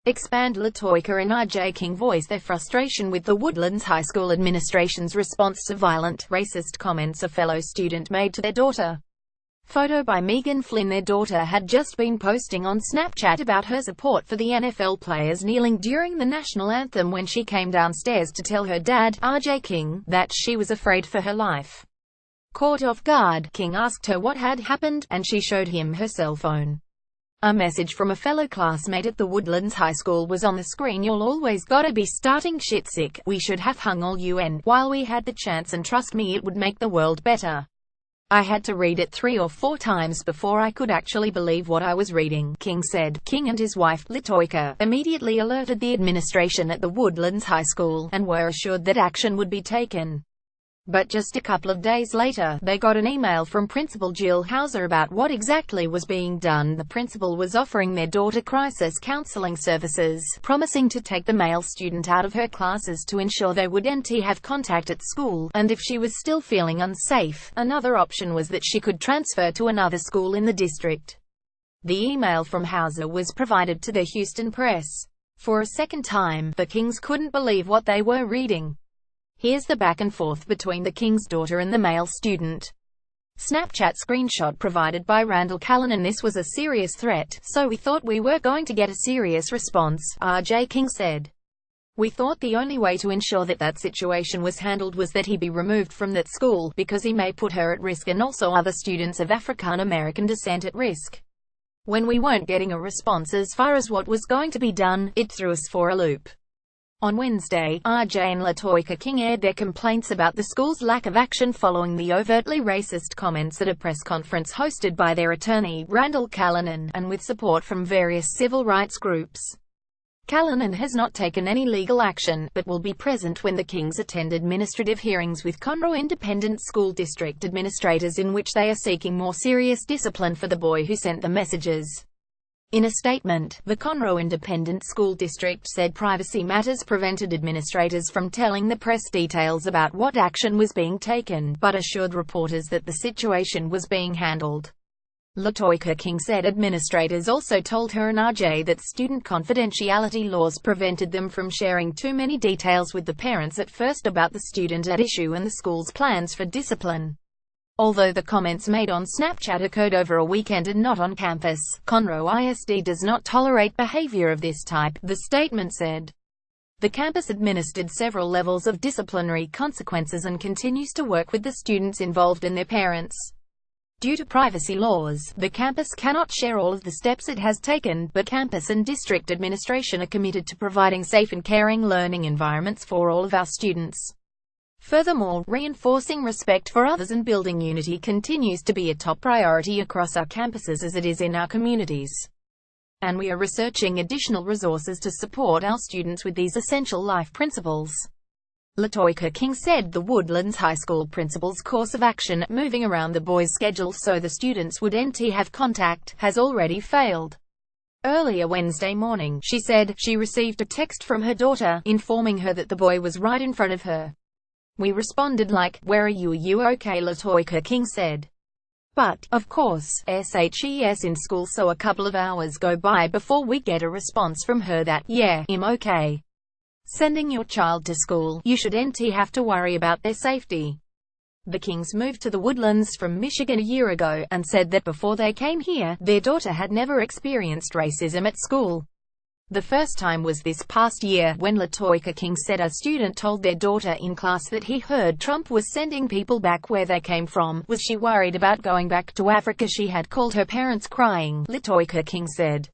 Expand. Latoya and RJ King voiced their frustration with the Woodlands High School administration's response to violent, racist comments a fellow student made to their daughter. Photo by Megan Flynn. Their daughter had just been posting on Snapchat about her support for the NFL players kneeling during the national anthem when she came downstairs to tell her dad, RJ King, that she was afraid for her life. Caught off guard, King asked her what had happened, and she showed him her cell phone. A message from a fellow classmate at the Woodlands High School was on the screen. "You'll always gotta be starting shit sick. We should have hung all UN while we had the chance, and trust me, it would make the world better. I had to read it 3 or 4 times before I could actually believe what I was reading," King said. King and his wife, Latoya, immediately alerted the administration at the Woodlands High School, and were assured that action would be taken. But just a couple of days later, they got an email from Principal Jill Hauser about what exactly was being done. The principal was offering their daughter crisis counseling services, promising to take the male student out of her classes to ensure they wouldn't have contact at school, and if she was still feeling unsafe, another option was that she could transfer to another school in the district. The email from Hauser was provided to the Houston Press. For a second time, the Kings couldn't believe what they were reading. Here's the back and forth between the King's daughter and the male student. Snapchat screenshot provided by Randall Callanan. "This was a serious threat, so we thought we were going to get a serious response," RJ King said. "We thought the only way to ensure that that situation was handled was that he be removed from that school, because he may put her at risk and also other students of African American descent at risk. When we weren't getting a response as far as what was going to be done, it threw us for a loop." On Wednesday, RJ and Latoya King aired their complaints about the school's lack of action following the overtly racist comments at a press conference hosted by their attorney, Randall Callanan, and with support from various civil rights groups. Callanan has not taken any legal action, but will be present when the Kings attend administrative hearings with Conroe Independent School District administrators in which they are seeking more serious discipline for the boy who sent the messages. In a statement, the Conroe Independent School District said privacy matters prevented administrators from telling the press details about what action was being taken, but assured reporters that the situation was being handled. Latoya King said administrators also told her and RJ that student confidentiality laws prevented them from sharing too many details with the parents at first about the student at issue and the school's plans for discipline. Although the comments made on Snapchat occurred over a weekend and not on campus, Conroe ISD does not tolerate behavior of this type, the statement said. The campus administered several levels of disciplinary consequences and continues to work with the students involved and their parents. Due to privacy laws, the campus cannot share all of the steps it has taken, but campus and district administration are committed to providing safe and caring learning environments for all of our students. Furthermore, reinforcing respect for others and building unity continues to be a top priority across our campuses as it is in our communities. And we are researching additional resources to support our students with these essential life principles. Latoya King said the Woodlands High School principal's course of action, moving around the boys' schedule so the students wouldn't have contact, has already failed. Earlier Wednesday morning, she said, she received a text from her daughter, informing her that the boy was right in front of her. "We responded like, 'Where are you? Are you okay?' Latoya King said. But, of course, SHES in school, so a couple of hours go by before we get a response from her that, 'Yeah, I'm okay. Sending your child to school, you shouldn't have to worry about their safety.'" The Kings moved to the Woodlands from Michigan a year ago, and said that before they came here, their daughter had never experienced racism at school. The first time was this past year, when Latoya King said a student told their daughter in class that he heard Trump was sending people back where they came from. "Was she worried about going back to Africa?" She had called her parents crying, Latoya King said.